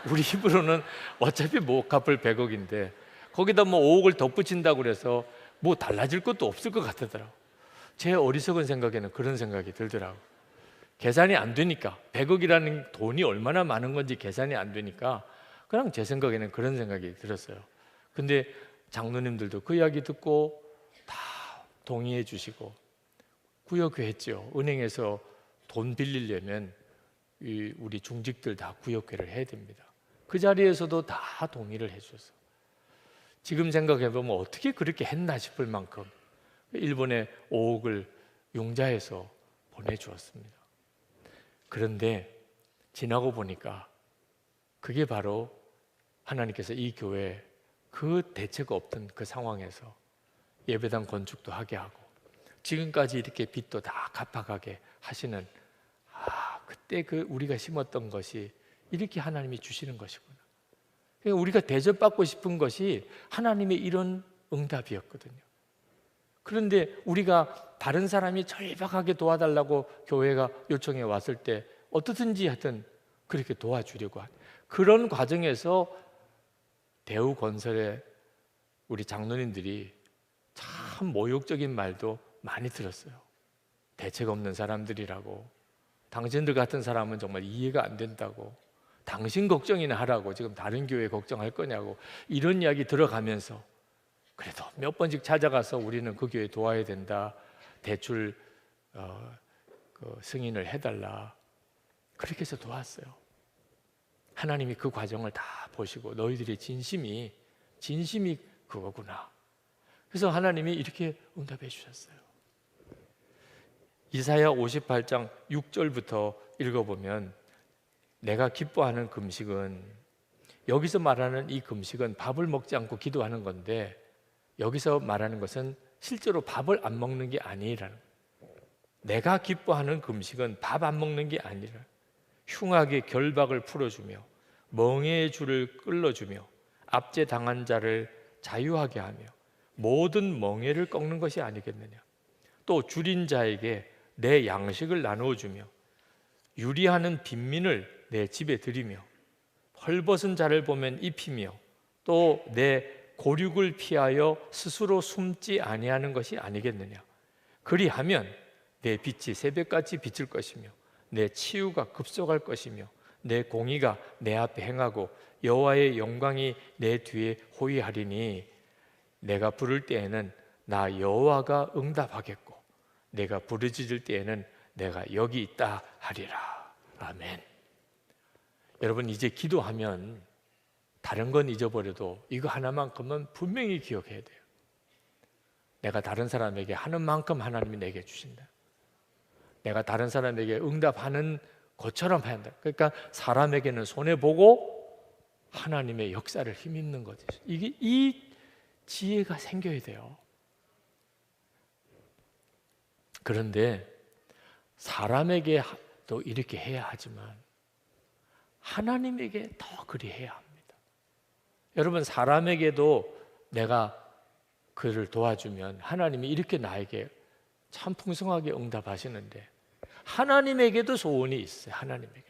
우리 힘으로는 어차피 못 갚을 100억인데 거기다 뭐 5억을 덧붙인다고 그래서 뭐 달라질 것도 없을 것 같더라고요. 제 어리석은 생각에는 그런 생각이 들더라고요. 계산이 안 되니까, 100억이라는 돈이 얼마나 많은 건지 계산이 안 되니까 그냥 제 생각에는 그런 생각이 들었어요. 근데 장로님들도 그 이야기 듣고 다 동의해 주시고 구역회했죠. 은행에서 돈 빌리려면 우리 중직들 다 구역회를 해야 됩니다. 그 자리에서도 다 동의를 해 주셨어요. 지금 생각해 보면 어떻게 그렇게 했나 싶을 만큼 일본에 5억을 융자해서 보내주었습니다. 그런데 지나고 보니까 그게 바로 하나님께서 이 교회에 그 대책 없던 그 상황에서 예배당 건축도 하게 하고 지금까지 이렇게 빚도 다 갚아가게 하시는, 그때 그 우리가 심었던 것이 이렇게 하나님이 주시는 것이구나. 그러니까 우리가 대접받고 싶은 것이 하나님의 이런 응답이었거든요. 그런데 우리가 다른 사람이 절박하게 도와달라고 교회가 요청해 왔을 때 어떻든지 하여튼 그렇게 도와주려고 하는 그런 과정에서 대우건설의 우리 장로님들이 참 모욕적인 말도 많이 들었어요. 대책 없는 사람들이라고, 당신들 같은 사람은 정말 이해가 안 된다고, 당신 걱정이나 하라고 지금 다른 교회 걱정할 거냐고, 이런 이야기 들어가면서 그래도 몇 번씩 찾아가서 우리는 그 교회 도와야 된다, 대출 승인을 해달라, 그렇게 해서 도왔어요. 하나님이 그 과정을 다 보시고 너희들의 진심이 그거구나. 그래서 하나님이 이렇게 응답해 주셨어요. 이사야 58장 6절부터 읽어보면 내가 기뻐하는 금식은, 여기서 말하는 이 금식은 밥을 먹지 않고 기도하는 건데 여기서 말하는 것은 실제로 밥을 안 먹는 게 아니라는 거예요. 내가 기뻐하는 금식은 밥 안 먹는 게 아니라 흉악의 결박을 풀어주며 멍에의 줄을 끌어주며 압제 당한 자를 자유하게 하며 모든 멍에를 꺾는 것이 아니겠느냐. 또 줄인 자에게 내 양식을 나누어 주며 유리하는 빈민을 내 집에 들이며 헐벗은 자를 보면 입히며 또 내 고륙을 피하여 스스로 숨지 아니하는 것이 아니겠느냐. 그리하면 내 빛이 새벽같이 비칠 것이며 내 치유가 급속할 것이며 내 공의가 내 앞에 행하고 여호와의 영광이 내 뒤에 호위하리니 내가 부를 때에는 나 여호와가 응답하겠고 내가 부르짖을 때에는 내가 여기 있다 하리라. 아멘. 여러분, 이제 기도하면 다른 건 잊어버려도 이거 하나만큼은 분명히 기억해야 돼요. 내가 다른 사람에게 하는 만큼 하나님이 내게 주신다. 내가 다른 사람에게 응답하는 것처럼 해야 한다. 그러니까 사람에게는 손해보고 하나님의 역사를 힘입는 거죠. 이게 이 지혜가 생겨야 돼요. 그런데 사람에게도 이렇게 해야 하지만 하나님에게 더 그리해야 합니다. 여러분, 사람에게도 내가 그를 도와주면 하나님이 이렇게 나에게 참 풍성하게 응답하시는데 하나님에게도 소원이 있어요. 하나님에게도.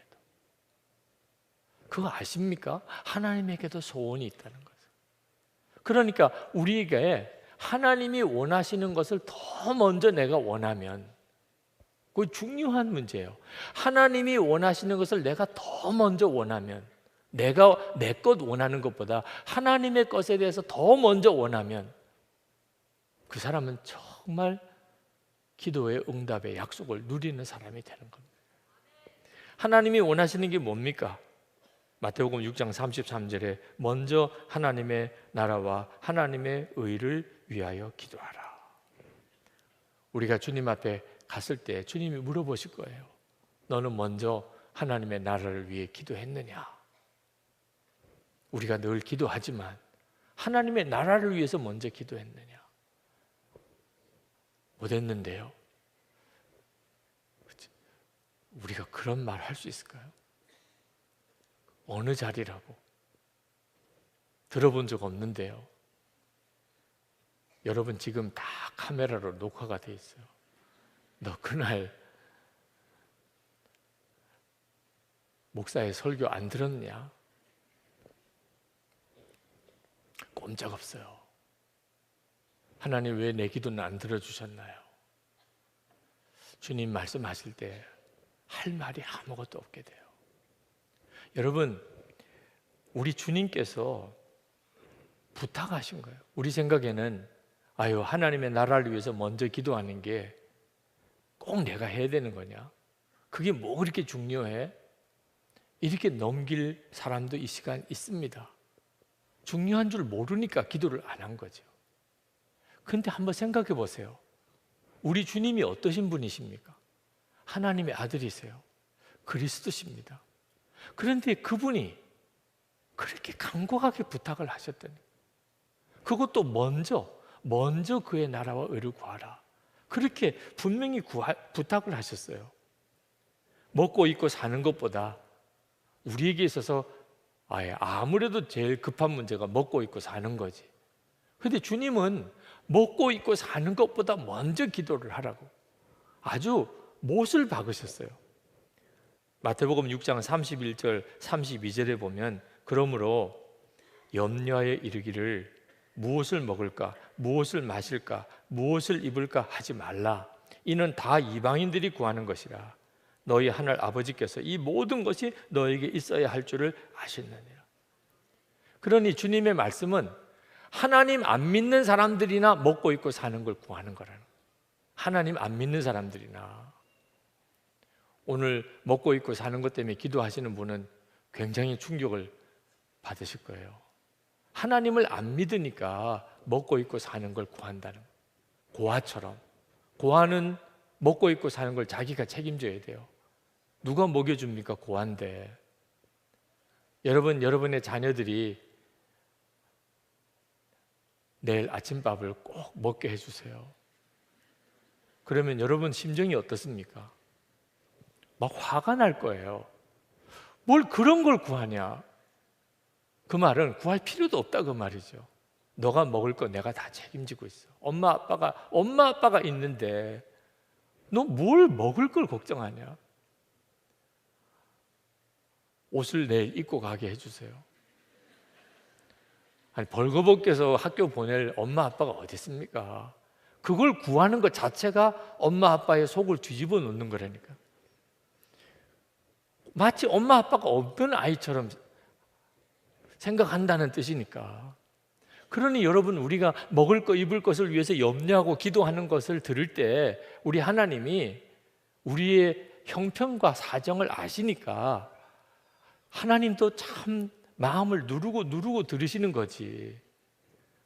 그거 아십니까? 하나님에게도 소원이 있다는 거죠. 그러니까 우리에게 하나님이 원하시는 것을 더 먼저 내가 원하면, 그거 중요한 문제예요. 하나님이 원하시는 것을 내가 더 먼저 원하면, 내가 내 것 원하는 것보다 하나님의 것에 대해서 더 먼저 원하면 그 사람은 정말 기도의 응답의 약속을 누리는 사람이 되는 겁니다. 하나님이 원하시는 게 뭡니까? 마태복음 6장 33절에 먼저 하나님의 나라와 하나님의 의를 위하여 기도하라. 우리가 주님 앞에 갔을 때 주님이 물어보실 거예요. 너는 먼저 하나님의 나라를 위해 기도했느냐? 우리가 늘 기도하지만 하나님의 나라를 위해서 먼저 기도했느냐? 못했는데요. 우리가 그런 말 할 수 있을까요? 어느 자리라고? 들어본 적 없는데요. 여러분 지금 다 카메라로 녹화가 돼 있어요. 너 그날 목사의 설교 안 들었냐? 꼼짝없어요. 하나님 왜 내 기도는 안 들어주셨나요? 주님 말씀하실 때 할 말이 아무것도 없게 돼요. 여러분, 우리 주님께서 부탁하신 거예요. 우리 생각에는 하나님의 나라를 위해서 먼저 기도하는 게 꼭 내가 해야 되는 거냐? 그게 뭐 그렇게 중요해? 이렇게 넘길 사람도 이 시간 있습니다. 중요한 줄 모르니까 기도를 안 한 거죠. 근데 한번 생각해 보세요. 우리 주님이 어떠신 분이십니까? 하나님의 아들이세요. 그리스도십니다. 그런데 그분이 그렇게 간곡하게 부탁을 하셨더니, 그것도 먼저 그의 나라와 의를 구하라. 그렇게 분명히 부탁을 하셨어요. 먹고 입고 사는 것보다 우리에게 있어서 아무래도 제일 급한 문제가 먹고 입고 사는 거지. 근데 주님은 먹고 입고 사는 것보다 먼저 기도를 하라고 아주 못을 박으셨어요. 마태복음 6장 31절 32절에 보면 그러므로 염려하여 이르기를 무엇을 먹을까 무엇을 마실까 무엇을 입을까 하지 말라. 이는 다 이방인들이 구하는 것이라. 너희 하늘 아버지께서 이 모든 것이 너에게 있어야 할 줄을 아시느니라. 그러니 주님의 말씀은 하나님 안 믿는 사람들이나 먹고 입고 사는 걸 구하는 거라는 거예요. 하나님 안 믿는 사람들이나. 오늘 먹고 입고 사는 것 때문에 기도하시는 분은 굉장히 충격을 받으실 거예요. 하나님을 안 믿으니까 먹고 입고 사는 걸 구한다는 거예요. 고아처럼. 고아는 먹고 입고 사는 걸 자기가 책임져야 돼요. 누가 먹여줍니까? 고아인데. 여러분의 자녀들이 내일 아침밥을 꼭 먹게 해주세요. 그러면 여러분 심정이 어떻습니까? 막 화가 날 거예요. 뭘 그런 걸 구하냐? 그 말은 구할 필요도 없다 그 말이죠. 너가 먹을 거 내가 다 책임지고 있어. 엄마 아빠가 있는데 너 뭘 먹을 걸 걱정하냐? 옷을 내일 입고 가게 해주세요. 아니, 벌거벗겨서 학교 보낼 엄마 아빠가 어디 있습니까? 그걸 구하는 것 자체가 엄마 아빠의 속을 뒤집어 놓는 거라니까. 마치 엄마 아빠가 없던 아이처럼 생각한다는 뜻이니까. 그러니 여러분, 우리가 먹을 거 입을 것을 위해서 염려하고 기도하는 것을 들을 때 우리 하나님이 우리의 형편과 사정을 아시니까 하나님도 참 마음을 누르고 들으시는 거지.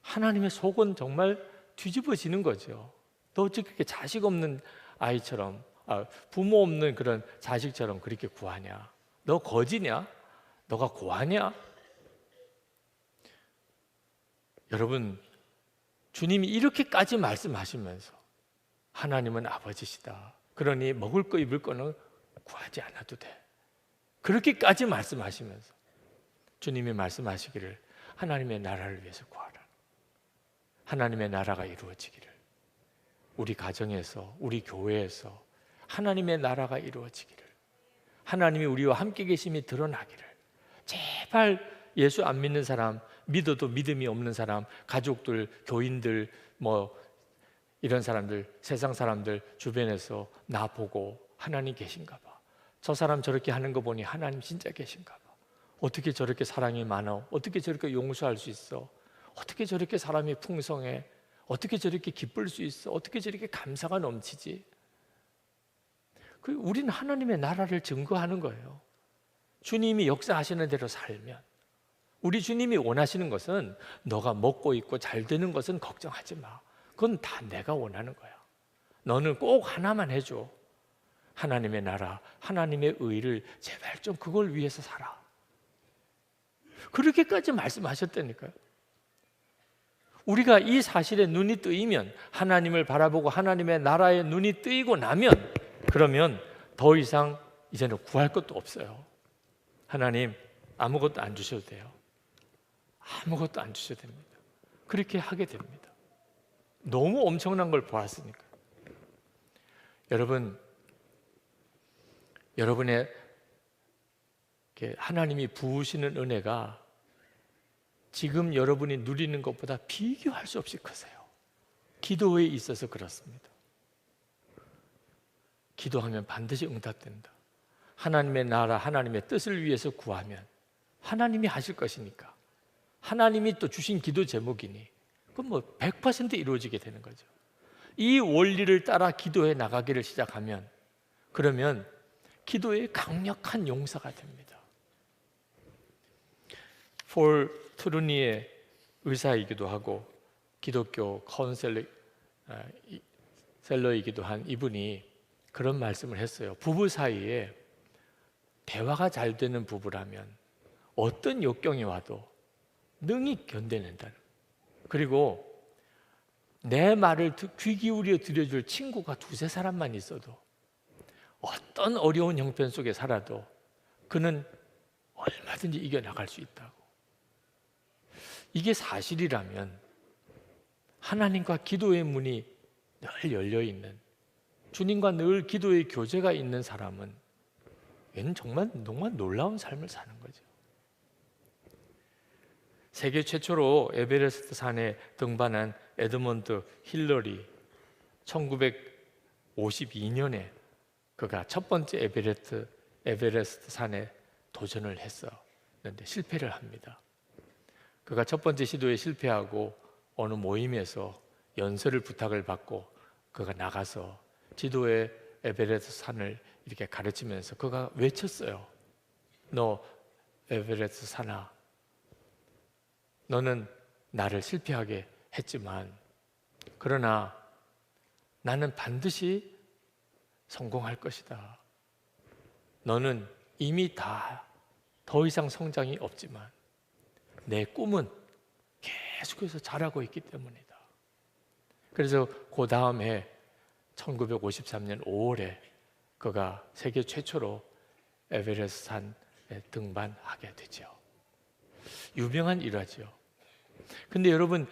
하나님의 속은 정말 뒤집어지는 거죠. 너 어떻게 자식 없는 아이처럼, 부모 없는 그런 자식처럼 그렇게 구하냐? 너 거지냐? 너가 고하냐? 여러분, 주님이 이렇게까지 말씀하시면서 하나님은 아버지시다. 그러니 먹을 거 입을 거는 구하지 않아도 돼. 그렇게까지 말씀하시면서 주님이 말씀하시기를 하나님의 나라를 위해서 구하라. 하나님의 나라가 이루어지기를. 우리 가정에서, 우리 교회에서 하나님의 나라가 이루어지기를. 하나님이 우리와 함께 계심이 드러나기를. 제발 예수 안 믿는 사람, 믿어도 믿음이 없는 사람, 가족들, 교인들, 이런 사람들, 세상 사람들 주변에서 나보고 하나님 계신가 봐. 저 사람 저렇게 하는 거 보니 하나님 진짜 계신가 봐. 어떻게 저렇게 사랑이 많아? 어떻게 저렇게 용서할 수 있어? 어떻게 저렇게 사람이 풍성해? 어떻게 저렇게 기쁠 수 있어? 어떻게 저렇게 감사가 넘치지? 우리는 하나님의 나라를 증거하는 거예요. 주님이 역사하시는 대로 살면. 우리 주님이 원하시는 것은 너가 먹고 있고 잘 되는 것은 걱정하지 마. 그건 다 내가 원하는 거야. 너는 꼭 하나만 해줘. 하나님의 나라, 하나님의 의를 제발 좀 그걸 위해서 살아. 그렇게까지 말씀하셨다니까요. 우리가 이 사실에 눈이 뜨이면, 하나님을 바라보고 하나님의 나라에 눈이 뜨이고 나면, 그러면 더 이상 이제는 구할 것도 없어요. 하나님 아무것도 안 주셔도 돼요. 아무것도 안 주셔도 됩니다. 그렇게 하게 됩니다. 너무 엄청난 걸 보았으니까. 여러분의 하나님이 부으시는 은혜가 지금 여러분이 누리는 것보다 비교할 수 없이 크세요. 기도에 있어서 그렇습니다. 기도하면 반드시 응답된다. 하나님의 나라, 하나님의 뜻을 위해서 구하면 하나님이 하실 것이니까. 하나님이 또 주신 기도 제목이니 그건 100% 이루어지게 되는 거죠. 이 원리를 따라 기도해 나가기를 시작하면, 그러면 기도의 강력한 용사가 됩니다. 폴 트루니의 의사이기도 하고 기독교 카운셀러이기도 한 이분이 그런 말씀을 했어요. 부부 사이에 대화가 잘 되는 부부라면 어떤 역경이 와도 능히 견뎌낸다는. 그리고 내 말을 귀 기울여 들어줄 친구가 두세 사람만 있어도 어떤 어려운 형편 속에 살아도 그는 얼마든지 이겨나갈 수 있다고. 이게 사실이라면 하나님과 기도의 문이 늘 열려있는, 주님과 늘 기도의 교제가 있는 사람은 얘는 정말 놀라운 삶을 사는 거죠. 세계 최초로 에베레스트 산에 등반한 에드먼드 힐러리, 1952년에 그가 첫 번째 에베레스트 산에 도전을 했었는데 실패를 합니다. 그가 첫 번째 시도에 실패하고 어느 모임에서 연설을 부탁을 받고 그가 나가서 지도의 에베레스트 산을 이렇게 가르치면서 그가 외쳤어요. 너 에베레스트 산아, 너는 나를 실패하게 했지만 그러나 나는 반드시 성공할 것이다. 너는 이미 더 이상 성장이 없지만 내 꿈은 계속해서 자라고 있기 때문이다. 그래서 그 다음 해 1953년 5월에 그가 세계 최초로 에베레스트 산에 등반하게 되죠. 유명한 일화죠. 근데 여러분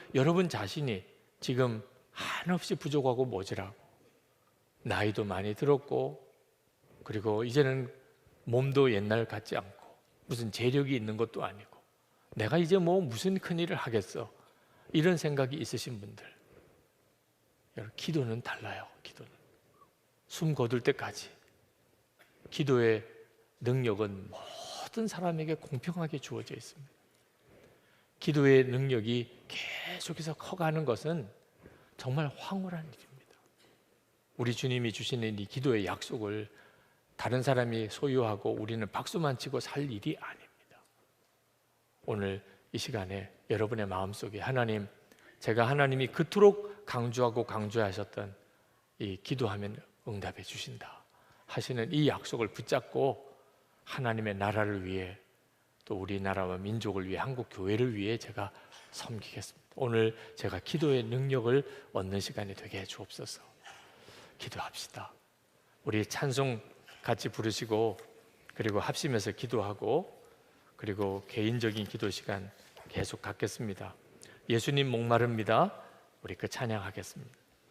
자신이 지금 한없이 부족하고 모자라고 나이도 많이 들었고 그리고 이제는 몸도 옛날 같지 않고 무슨 재력이 있는 것도 아니고 내가 이제 무슨 큰일을 하겠어, 이런 생각이 있으신 분들, 여러분 기도는 달라요. 기도는 숨 거둘 때까지 기도의 능력은 모든 사람에게 공평하게 주어져 있습니다. 기도의 능력이 계속해서 커가는 것은 정말 황홀한 일입니다. 우리 주님이 주시는 이 기도의 약속을 다른 사람이 소유하고 우리는 박수만 치고 살 일이 아닙니다. 오늘 이 시간에 여러분의 마음속에 하나님, 제가 하나님이 그토록 강조하고 강조하셨던 이 기도하면 응답해 주신다 하시는 이 약속을 붙잡고 하나님의 나라를 위해 또 우리나라와 민족을 위해 한국 교회를 위해 제가 섬기겠습니다. 오늘 제가 기도의 능력을 얻는 시간이 되게 해 주옵소서. 기도합시다. 우리 찬송 같이 부르시고 그리고 합심해서 기도하고 그리고 개인적인 기도 시간 계속 갖겠습니다. 예수님 목마릅니다. 우리 그 찬양하겠습니다.